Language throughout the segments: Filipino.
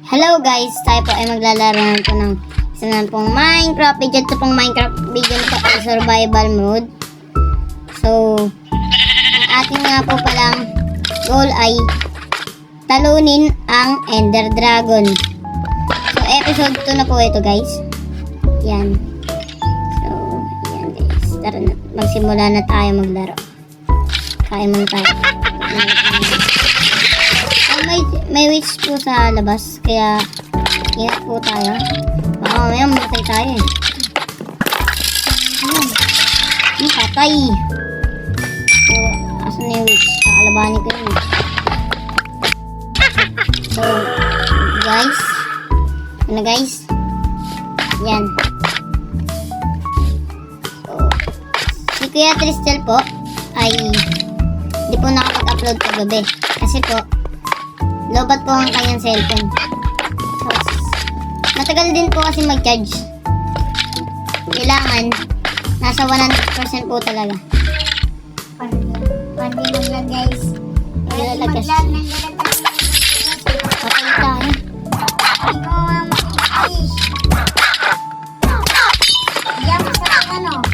Hello guys, tayo po ay maglalaro na po ng isa na pong Minecraft video. Ito pong Minecraft video na po ay survival mode. So, ang ating nga po palang goal ay talunin ang Ender Dragon. So, episode 2 na po ito guys. Yan. So, yan guys. Tara na, magsimula na tayo maglaro. Kain muna tayo. May witch po sa labas, kaya ingat po tayo. Baka mamaya matay tayo eh. Ayan. Patay. So, asan na yung witch? Kakalabanin ko yun. So, guys. Ano guys? Yan. So, si Kuya Tristel po ay hindi po nakapag-upload kagabi. Kasi po, lobat po ang kanyang cellphone. So, matagal din po kasi mag-charge. Kailangan, nasa 100% po talaga. Pwede maglag guys. Ilalagas. Patay tayo. Diyan mo sa ano?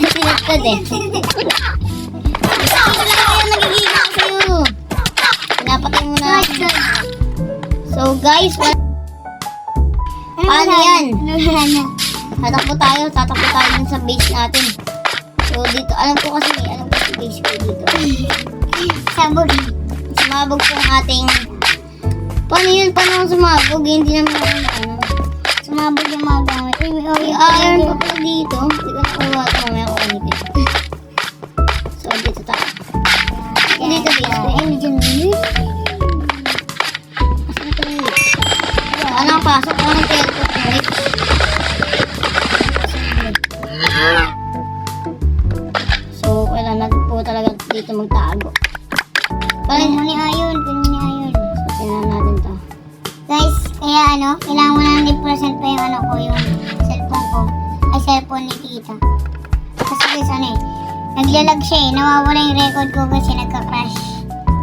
Sinagtad eh. Nagigigil sa'yo. Pinapatay mo na. So guys, paano yan? Tatakbo tayo dun sa base natin. So dito, alam ko kasi may base ko dito. Sabog. Sumabog po ang ating... Paano yun? Paano sumabog? Hindi naman ano. Sumabog yung mga gamit. May iron pa po dito. Hindi ko nakuha ito. Mamaya ko ulit. So dito tayo. Dito base ko. Ay, medyo nuli. Asan ito yung witch? Anong pasok? Anong teleport ng witch? So, kailangan natin po talaga dito magtago. Pin mo ni Ayon. So, sinan natin to. Guys, kaya kailangan 100% pa yung ko, yung cellphone ko. Ay, cellphone ni tita. Kasi guys, naglalag siya eh. Nawawala yung record ko kasi nagka-crash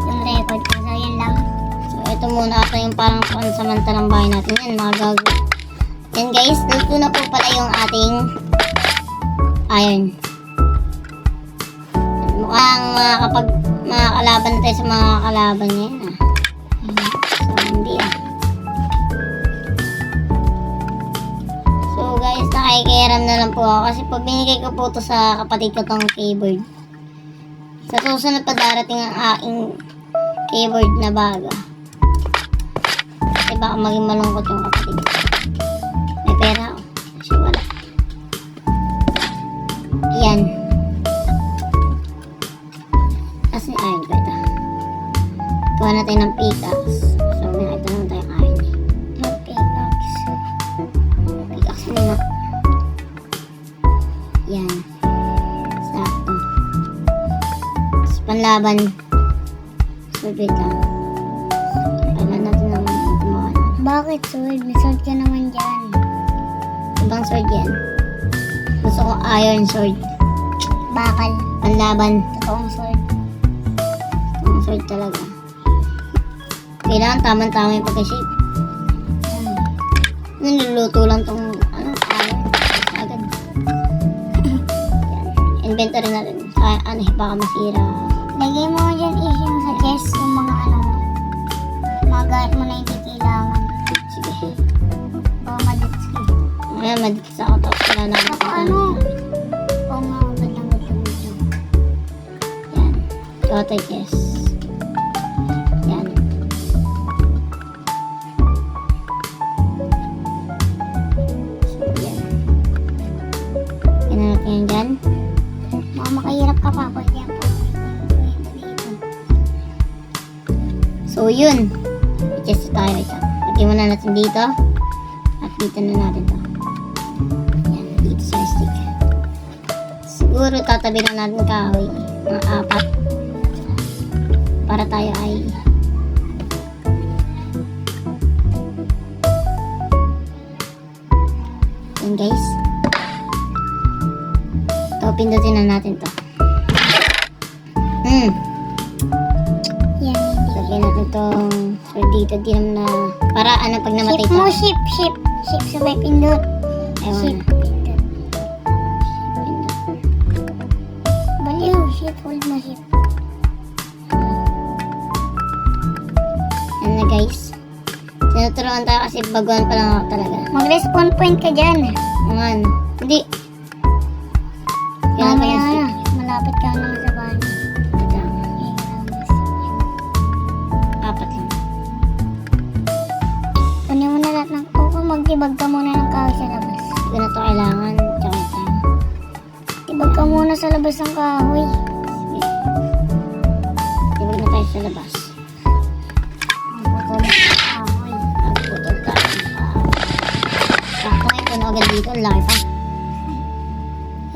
yung record ko. So, yun lang. So, ito muna ata yung parang pansamantalang bahay natin. Yan, mga gago. Yan guys, dito na po pala yung ating iron. Mukhang makakalaban na tayo sa mga kalaban niya. So, hindi So, guys, nakikiram na lang po ako kasi pag binigay ko po ito sa kapatid ko tong keyboard. Sa susunod pa darating ang aking keyboard na bago. Kasi baka maging malungkot yung kapatid ko. May pera ako. Kasi wala. Yan. Kasi iron ko ito. Kuha natin ng pickaxe. So, nakita naman tayong iron. Mag-pickaxe. Pickaxe muna. Yan. Sakto. Tapos panlaban. So, wait lang. Kailan natin naman tumawa na. Bakit sword? May sword ka naman dyan. Ibang sword yan. Gusto ko iron sword. Bakal. Panlaban. Totoong sword. Ang sword talaga. Kailangan tama-tama yung pagka-shape. Niluluto lang tong iron. Agad. Yan. Inventory na rin. Baka masira. Lagay mo dyan yung sa chest yung mga mga gamit mo na hindi kailangan. Sige. Baka madits ka. Ngayon, madikis ako. Tapos wala na ako. Baka oo nga, magandang dito. Yan. Tote chest. Yan. So, yan. Yan na natin yan dyan. Baka makahirap ka pa. Pwede yan po. So, yun. I-chest tayo ito. Lagyan muna natin dito. At dito na natin to. Yan. Dito sa stick. Siguro tatabi na natin kahoy. Mga 4. Para tayo ay yan guys. Ito, pindutin na natin to. Yan, hindi itong so dito di naman na para ano pag namatay Ship mo, ship. Ship sabay pindot. Ewan Ship. na. Pindot. Baliw, ship. Hold mo, ship. Yan na guys. Tinuturuan tayo kasi baguhan pa lang ako talaga. Mag-respawn point ka dyan. Ayan. Hindi. Kailangan pa Mamaya yung stick. na. Malapit ka naman sa bahay. Wait lang. Apat lang. Kunin mo na lahat ng... Oo, magtibag ka muna ng kahoy sa labas. Hindi ko na ito kailangan. Tsaka ito. Tibag ka muna sa labas ng kahoy. Sige. Tibag na tayo sa labas. Ang putol ng kahoy. Nagputol tayo ng kahoy. Sakto ngayon puno agad dito. Ang laki pa.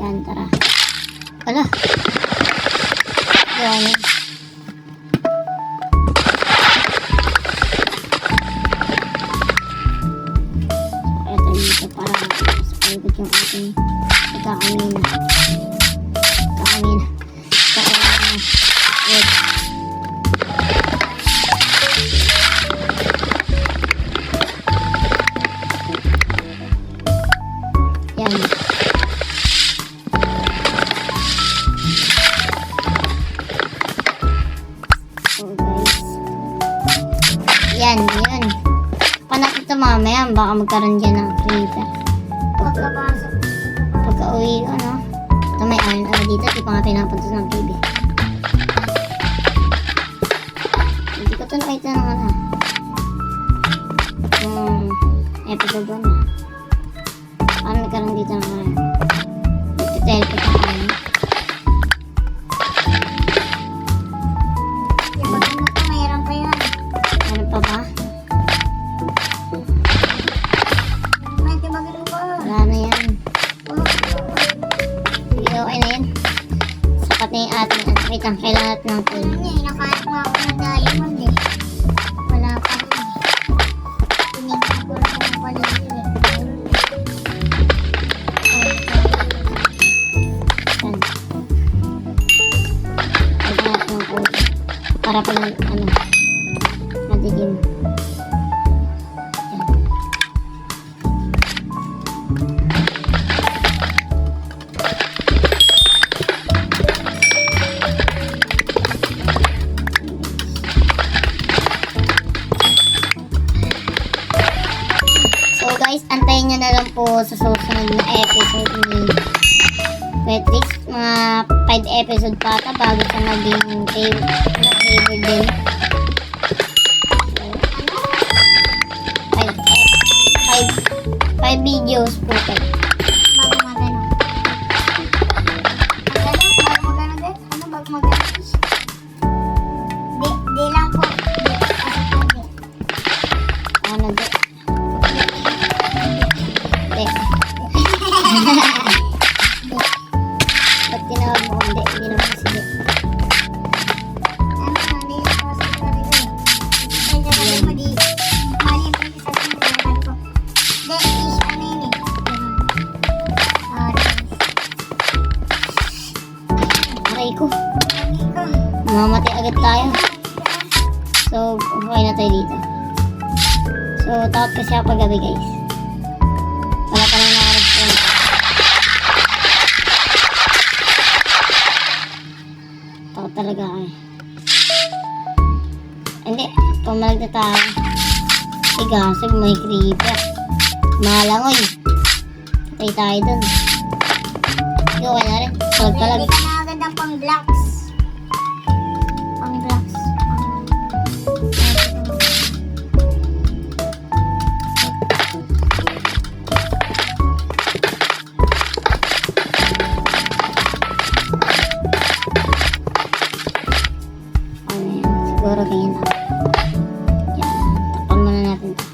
Yan, tara. Ala. Yan. Kaya tayo dito para sa palikot yung ating pagkakamina. Pagkakamina. Wait. Yan. So guys. Yan. Panak ito mamaya. Baka magkaroon dyan ng creeper. Pagkapasok. Pagka uwi ko, no? Ito may iron ore dito. Di pa nga pinapuntos ng TV. Hindi ko ito nakita ng ano. Episode 1 na. Paano nagkaroon dito ng iron? Nagtiteleport ang iron. Tibag mo ito, mayroon pa yan. Ano pa ba? May tibagin mo ba? Wala na yan. Sige, okay na yan. Sapat na yung ating ano. Wait lang, kailangan natin ng tool. Ano niya, nakahanap nga ako ng diamond eh. Wala pa rin eh. Tinignan ko lang kung paligid eh. Yan. Kailangan natin ng tool. Para pa lang, ano, madigim. Yan. So guys, antayin nyo na lang po sa susunod na episode ni Petrix. Mga 5 episode pa ata bago siya maging favor din. So, 5 videos po kayo. Bago magano. Ano? Bago magano din? Ano bago magano? Di lang po. Ano din? Hindi. Ba't tinawag mo kung hindi? Hindi naman kasi di. Ano? Hindi lang po sa sabi ko eh. Ay, sabi mo di. Mali yung pagkasabi mo. Sabi ko. Di, is ano yun eh. Aray ko. Sabi ko. Mamamatay agad tayo. So, okay na tayo dito. So, takot kasi ako paggabi guys. Wala pa lang naka-response. Takot talaga ako eh. Hindi, pumalag na tayo. Igasog, may creeper. Malangoy. Patay tayo dun. Sige, okay na rin. Palag-palag. Hindi ka na agad ng pang-blocks. Pang-blocks. Ano yan? Siguro ganyan na. Yan. Takpan muna natin ito.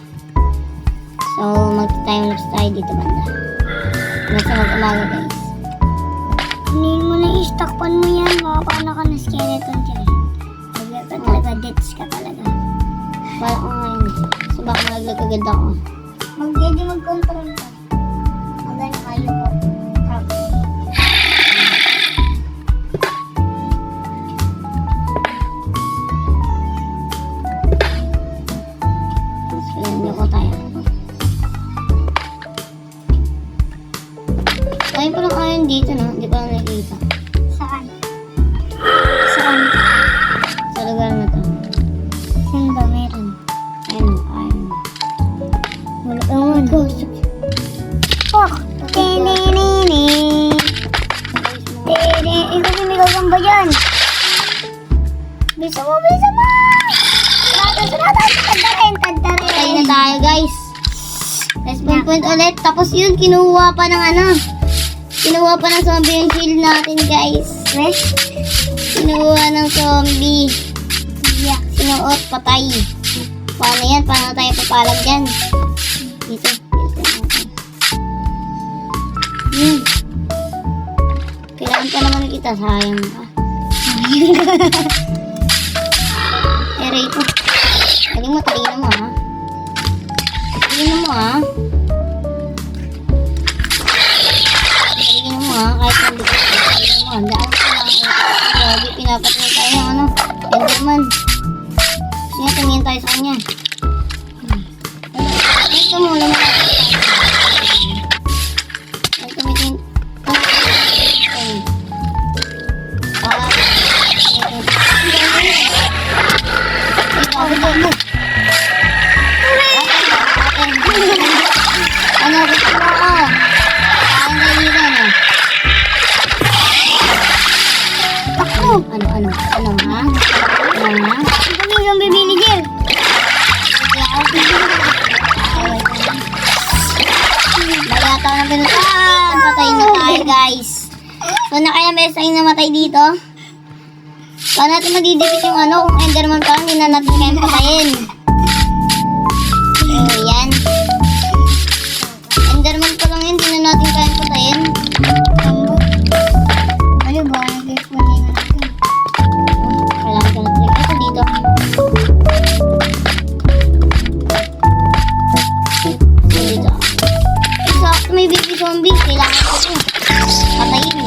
So, mag-timelapse tayo dito banda. Nasa mag-umaga guys. Kunin mo na i-stockpan mo yan. Makapana ka na skeleton dyan. Wala ka talaga. Deaths ka talaga. Wala ko ngayon. So, baka malaglag agad ako. Mag-ready mag-control ka. Magano kayo ko. Crap. Patay na tayo, guys. Respawn point ulit. Tapos yun, kinuha pa ng ano. Kinuha pa ng zombie yung shield natin, guys. Kinuha ng zombie. Sinuot, patay. Paano yan? Paano tayo papalag dyan? Dito. Kailangan pa naman kita. Sayang ka. Ere ito. Galing mo, talino mo, ha? Talino mo, ha? Talino mo, ha? Kahit hindi ka talino mo. Handaan ko lang. Grabe, pinapatay tayo ng ano. Enderman. Gusto niya, tumingin tayo sa kanya. Ito mo, naman. Ay, tumitingin. Ano, gusto mo ako? Saan kaibigan, ha? Takbo! Ano, ha? Ano, ha? Kami yung bibiligil. Malata na pinutan. Patay na tayo, guys. So, na kaya may isang namatay dito. Paano natin madidipit yung ano, kung enderman pa, hindi na natin kayang patayin. So, yan. Enderman pa lang yun, hindi na natin kayang patayin. Ano ba? Nag-respawn na natin. Kailangan ko na trick. Ito dito. Dito. Sakto may baby zombie. Kailangan ko ito. Patayin.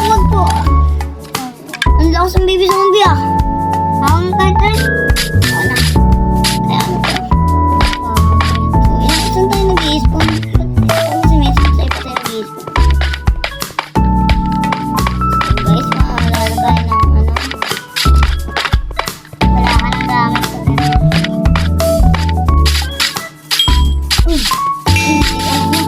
Wag po. Ang lakas ng baby zombie, ah. Ang cartridge. Wala. Kaya ano to? So, yan. Saan tayo nag-i-spawn? Ano si Messi? Saan pa tayo nag-i-spawn? So, guys, makaalala tayo ng ano. Wala ka ng gamit. Uy! Uy! Ano mo?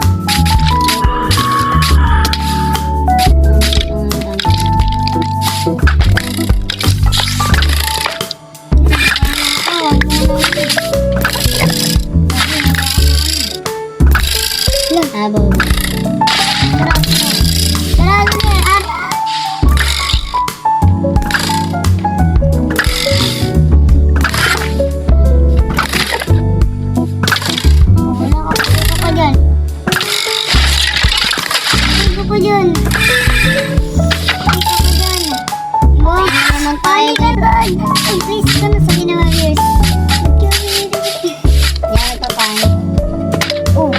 Habang yan ito tayo. Oh,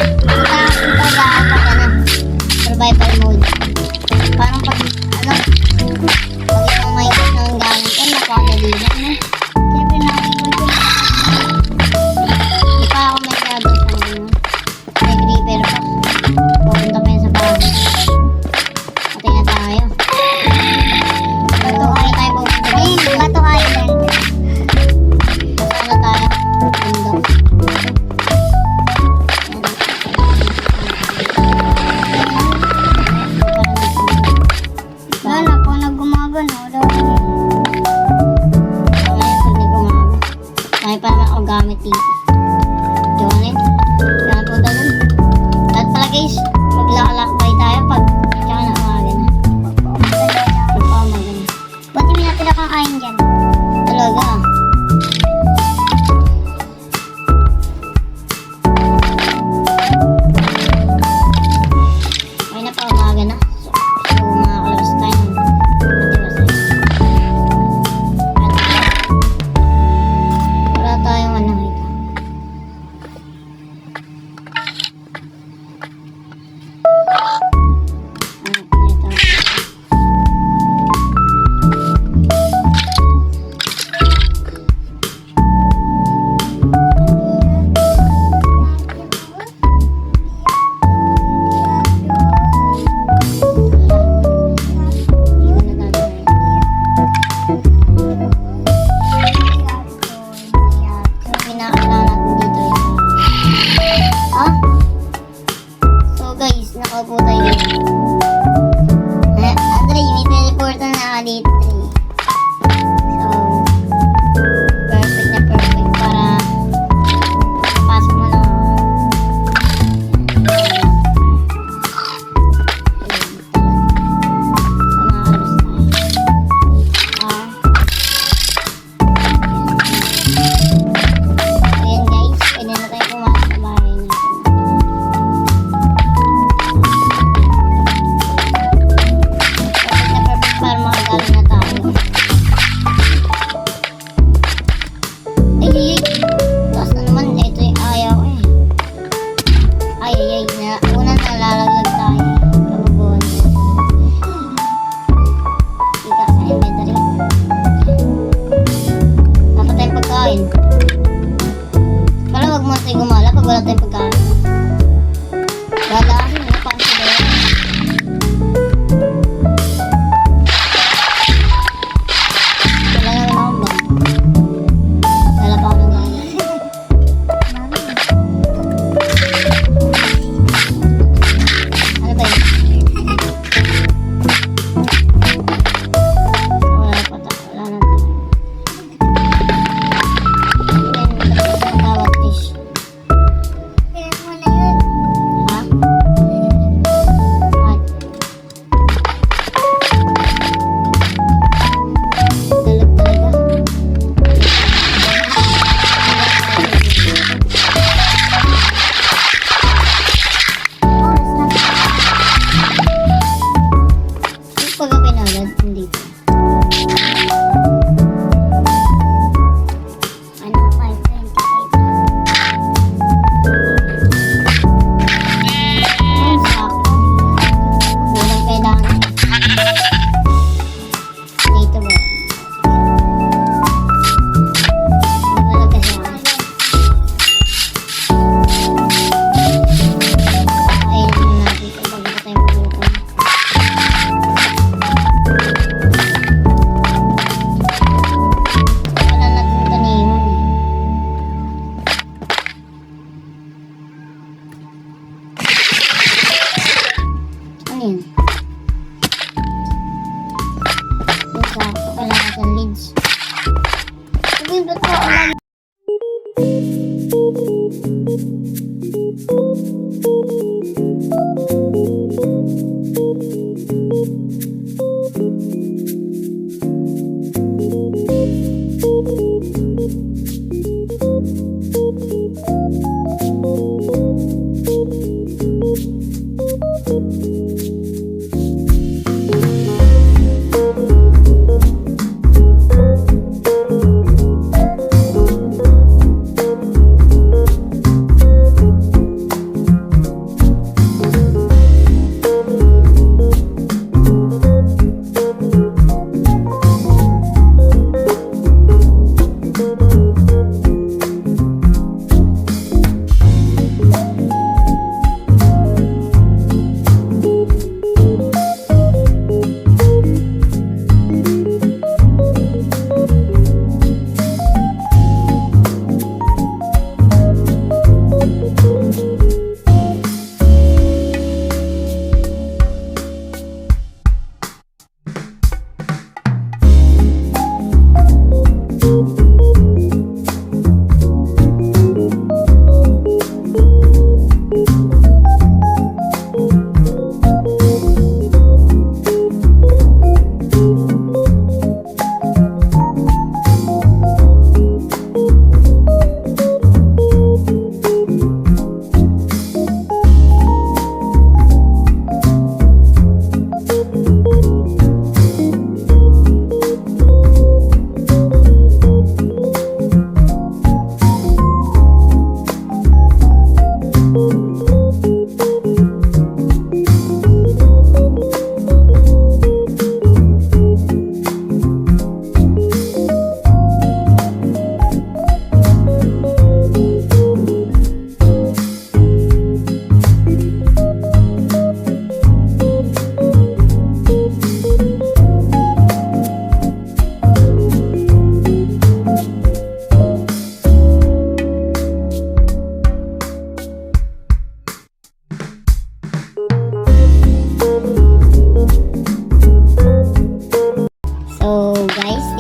survival mode. Parang pag, ano, pag ikaw may ng gamit yan, nakakadali na, no? Hindi pa ako may gabal sa mga, may creeper pa. Pupunta pa yun sa bahay.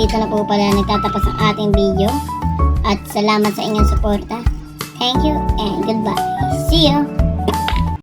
dito na po pala nagtatapos ang ating video. At salamat sa inyong suporta. Thank you and goodbye. See you!